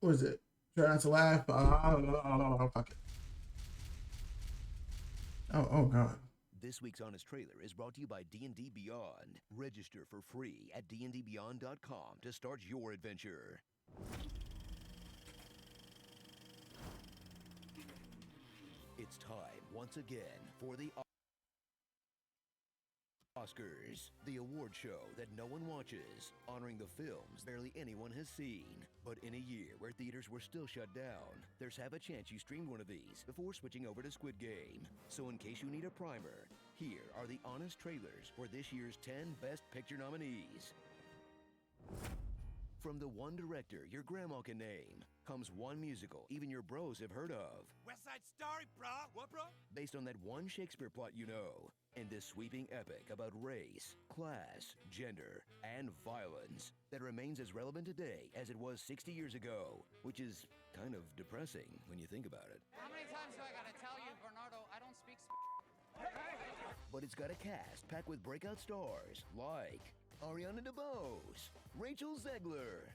What is it? Try not to laugh. Fuck it. Oh God. This week's Honest Trailer is brought to you by D&D Beyond. Register for free at dndbeyond.com to start your adventure. It's time once again for the Oscars, the award show that no one watches, honoring the films barely anyone has seen. But in a year where theaters were still shut down, there's have a chance you streamed one of these before switching over to Squid Game. So in case you need a primer, here are the honest trailers for this year's 10 Best Picture nominees. From the one director your grandma can name, comes one musical even your bros have heard of. West Side Story, bro. What, bro? Based on that one Shakespeare plot you know. And this sweeping epic about race, class, gender, and violence that remains as relevant today as it was 60 years ago, which is kind of depressing when you think about it. How many times do I gotta tell you, Bernardo, I don't speak But it's got a cast packed with breakout stars like Ariana DeBose, Rachel Zegler,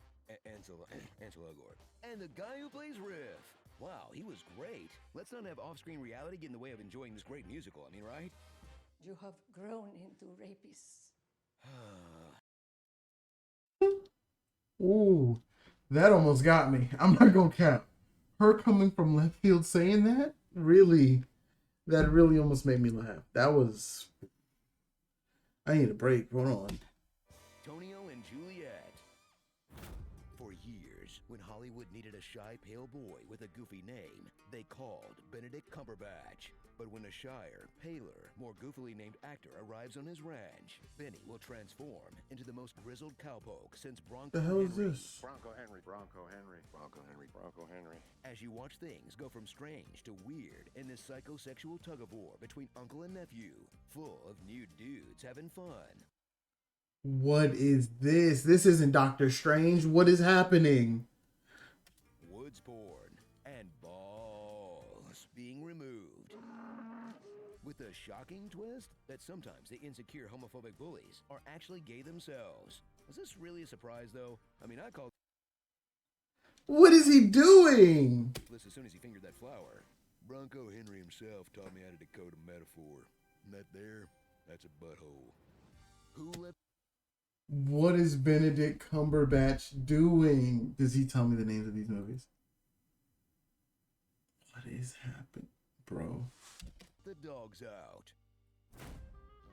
Ansel Elgort, and the guy who plays Riff. Wow, he was great. Let's not have off-screen reality get in the way of enjoying this great musical, I mean, right? You have grown into rapists. Ooh, that almost got me. I'm not gonna cap. Her coming from left field saying that really almost made me laugh. That was. I need a break. Hold on. Tonio and Juliet. For years, when Hollywood needed a shy, pale boy with a goofy name, they called Benedict Cumberbatch. But when a shyer, paler, more goofily named actor arrives on his ranch, Benny will transform into the most grizzled cowpoke since Bronco The hell is Henry. this? Bronco Henry, Bronco Henry, Bronco Henry, Bronco Henry. As you watch things go from strange to weird in this psychosexual tug-of-war between uncle and nephew, full of nude dudes having fun. What is this? This isn't Doctor Strange. What is happening? Woods porn and balls being removed. With a shocking twist that sometimes the insecure homophobic bullies are actually gay themselves. Was this really a surprise though? I mean, I called What is he doing? this as soon as he fingered that flower. Bronco Henry himself taught me how to decode a metaphor. And that there, that's a butthole. Who let What is Benedict Cumberbatch doing? Does he tell me the names of these movies? What is happening, bro? the dogs out?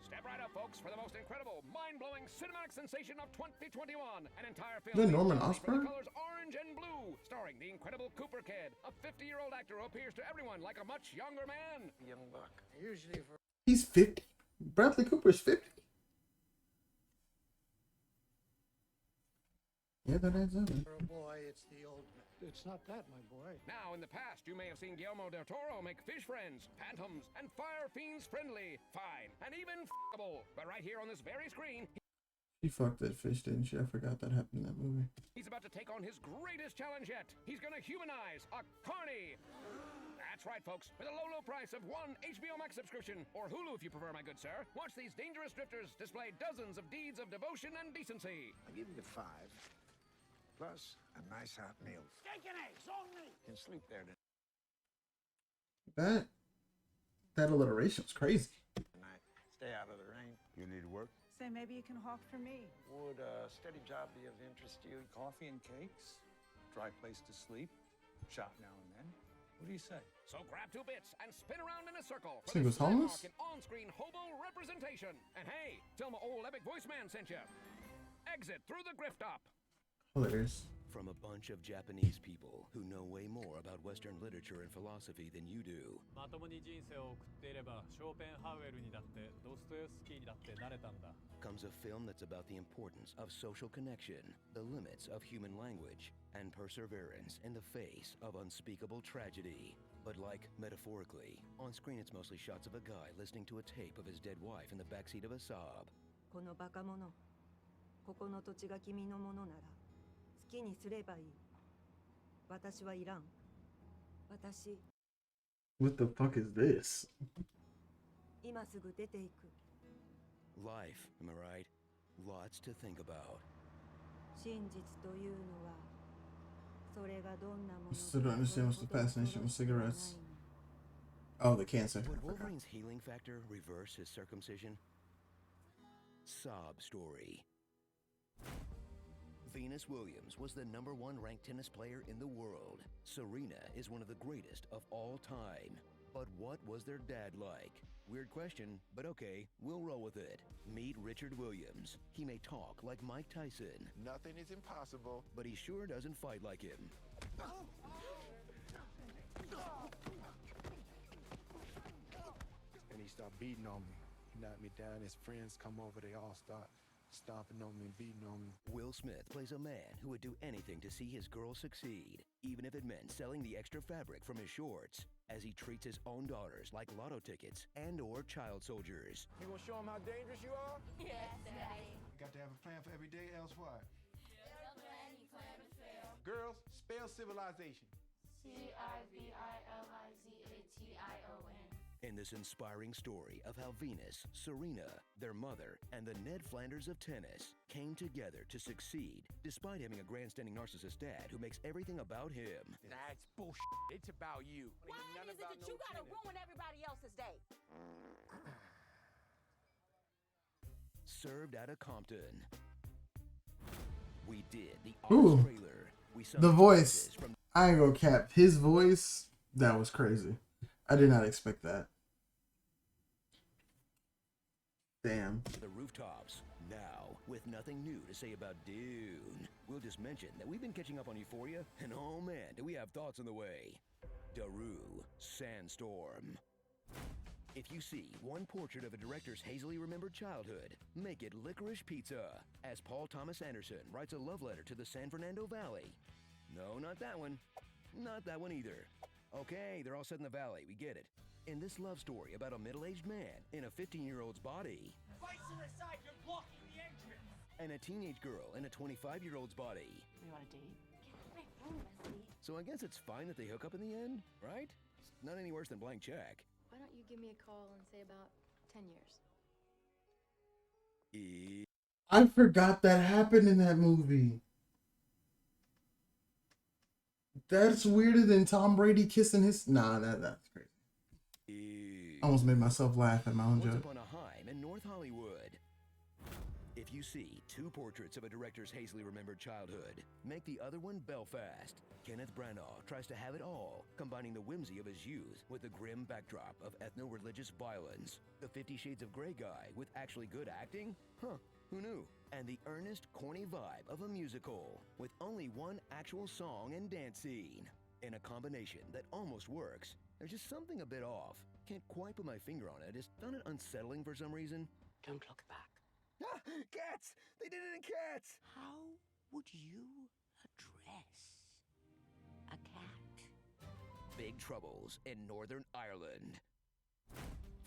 Step right up, folks, for the most incredible, mind-blowing cinematic sensation of 2021. An entire film. Is that Norman for Osborn? the colors orange and blue, starring the incredible Cooper Kid, a 50-year-old actor who appears to everyone like a much younger man. Young buck. Usually for He's 50. Bradley Cooper's 50. Yeah, that adds up. a boy, it's the old man. It's not that, my boy. Now, in the past, you may have seen Guillermo del Toro make fish friends, phantoms, and fire fiends friendly, fine, and even f***able. But right here on this very screen, She fucked that fish, didn't she? I forgot that happened in that movie. he's about to take on his greatest challenge yet. He's gonna humanize a carny. That's right, folks. For the low, low price of one HBO Max subscription, or Hulu if you prefer, my good sir, watch these dangerous drifters display dozens of deeds of devotion and decency. I'll give you 5. Plus a nice hot meal. Steak and eggs only. You can sleep there That alliteration was crazy. tonight. Stay out of the rain. You need work? Say maybe you can hawk for me. Would a steady job be of interest to you? Coffee and cakes, dry place to sleep, shop now and then. What do you say? So grab 2 bits and spin around in a circle So he for was this homeless? landmark and on-screen hobo representation. And hey, tell my old epic voice man sent you. Exit through the grift up. Hilarious. From a bunch of Japanese people who know way more about Western literature and philosophy than you do. まともに人生を送っていればショーペンハウエルにだってドストエフスキーにだってなれたんだ Comes a film that's about the importance of social connection, the limits of human language, and perseverance in the face of unspeakable tragedy. But like metaphorically, on screen it's mostly shots of a guy listening to a tape of his dead wife in the backseat of a Saab. このバカ者、ここの土地が君のものなら好きにすればいい。私はいらん。私、 What the fuck is this? 今すぐ出ていく。 Life, am I right? Lots to think about. 真実というのはそれがどんなもの I still don't understand what's the fascination with cigarettes. Oh, the cancer. Would Wolverine's healing factor reverse his circumcision? Sob story. Venus Williams was the #1 ranked tennis player in the world. Serena is one of the greatest of all time. But what was their dad like? Weird question, but okay, we'll roll with it. Meet Richard Williams. He may talk like Mike Tyson. Nothing is impossible. But he sure doesn't fight like him. And he started beating on me. He knocked me down. His friends come over. They all start stomping on me and beating on me. Will Smith plays a man who would do anything to see his girl succeed, even if it meant selling the extra fabric from his shorts, as he treats his own daughters like lotto tickets and/or child soldiers. You gonna show him how dangerous you are? Yes, Daddy. Got to have a plan for every day, else what? No plan, you plan to fail. Girls, spell civilization. Civilization. In this inspiring story of how Venus, Serena, their mother, and the Ned Flanders of tennis came together to succeed, despite having a grandstanding narcissist dad who makes everything about him. That's bullshit. It's about you. Why is it that you gotta ruin everybody else's day? Served out of Compton. We did the Ooh. trailer. We saw The voice. from I ain't gonna cap. His voice, that was crazy. I did not expect that. Damn. the rooftops. Now, with nothing new to say about Dune, we'll just mention that we've been catching up on Euphoria, and oh man, do we have thoughts on the way. Daru, Sandstorm. If you see one portrait of a director's hazily remembered childhood, make it Licorice Pizza, as Paul Thomas Anderson writes a love letter to the San Fernando Valley. No, not that one. Not that one either. Okay, they're all set in the valley, we get it. In this love story about a middle-aged man in a 15-year-old's body, Fight to the side, you're blocking the entrance! and a teenage girl in a 25-year-old's body. You want a date? Get out of my room, Wesley. So I guess it's fine that they hook up in the end, right? It's not any worse than blank check. Why don't you give me a call in, say, about 10 years? I forgot that happened in that movie. That's weirder than Tom Brady kissing his... Nah, that's crazy. I almost made myself laugh at my own Once joke. upon a time in North Hollywood. If you see two portraits of a director's hazily remembered childhood, make the other one Belfast. Kenneth Branagh tries to have it all, combining the whimsy of his youth with the grim backdrop of ethno-religious violence. The 50 Shades of Grey guy with actually good acting? Huh, who knew? And the earnest, corny vibe of a musical, with only one actual song and dance scene. In a combination that almost works, there's just something a bit off. Can't quite put my finger on it. It's found it unsettling for some reason. Don't look back. Ah, cats! They did it in Cats! How would you address a cat? Big Troubles in Northern Ireland.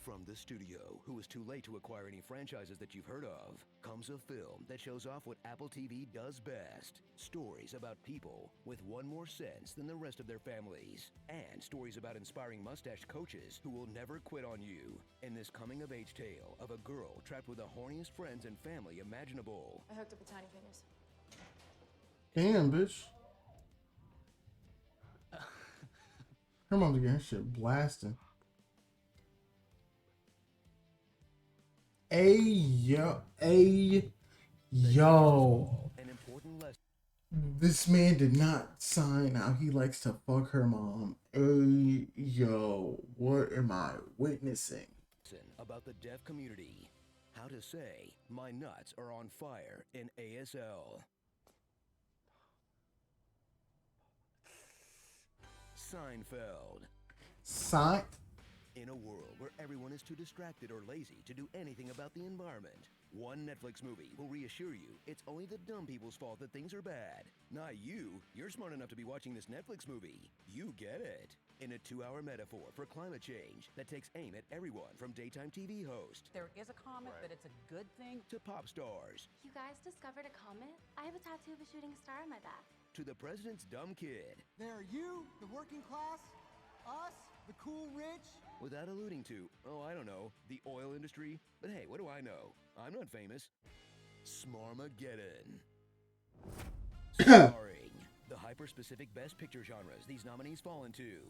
From the studio, who was too late to acquire any franchises that you've heard of, comes a film that shows off what Apple TV does best. Stories about people with one more sense than the rest of their families. And stories about inspiring mustached coaches who will never quit on you. In this coming-of-age tale of a girl trapped with the horniest friends and family imaginable. I hooked up with Tiny Fingers. Damn, bitch. Her mom's getting her shit blasting. Yo. An important lesson. This man did not sign how he likes to fuck her mom. Yo. What am I witnessing? About the deaf community. How to say, my nuts are on fire in ASL. Seinfeld. In a world where everyone is too distracted or lazy to do anything about the environment, one Netflix movie will reassure you it's only the dumb people's fault that things are bad. Not you. You're smart enough to be watching this Netflix movie. You get it. In a 2-hour metaphor for climate change that takes aim at everyone from daytime TV host There is a comment that it's a good thing to pop stars You guys discovered a comet? I have a tattoo of a shooting star on my back. to the president's dumb kid. There, you, the working class, us, the cool rich. Without alluding to, oh, I don't know, the oil industry. But hey, what do I know? I'm not famous. Smarmageddon. Starring the hyper-specific Best Picture genres these nominees fall into.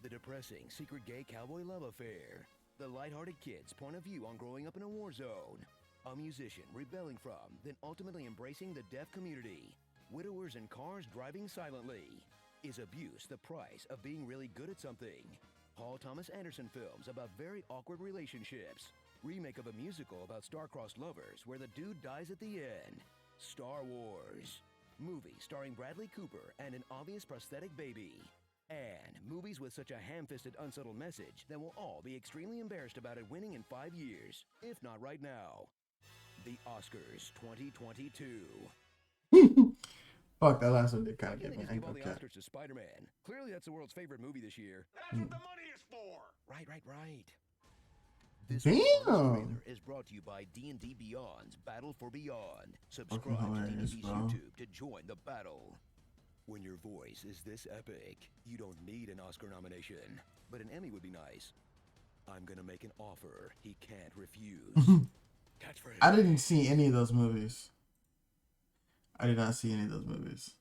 The depressing, secret gay cowboy love affair. The lighthearted kid's point of view on growing up in a war zone. A musician rebelling from, then ultimately embracing the deaf community. Widowers in cars driving silently. Is abuse the price of being really good at something? Paul Thomas Anderson films about very awkward relationships. Remake of a musical about star-crossed lovers where the dude dies at the end. Star Wars. Movie starring Bradley Cooper and an obvious prosthetic baby. And movies with such a ham-fisted, unsubtle message that we'll all be extremely embarrassed about it winning in 5 years, if not right now. The Oscars 2022. Fuck, that last one did kind of Why get can't me they just give all the angry. Oscars to Spider-Man? Clearly that's the world's favorite movie this year. That's what the money is for. Right. This week's Damn. trailer is brought to you by D&D Beyond's Battle for Beyond. Subscribe to hilarious, D&D's bro. YouTube to join the battle. When your voice is this epic, you don't need an Oscar nomination, but an Emmy would be nice. I'm gonna make an offer he can't refuse. Catchphrase. I didn't see any of those movies. I did not see any of those movies.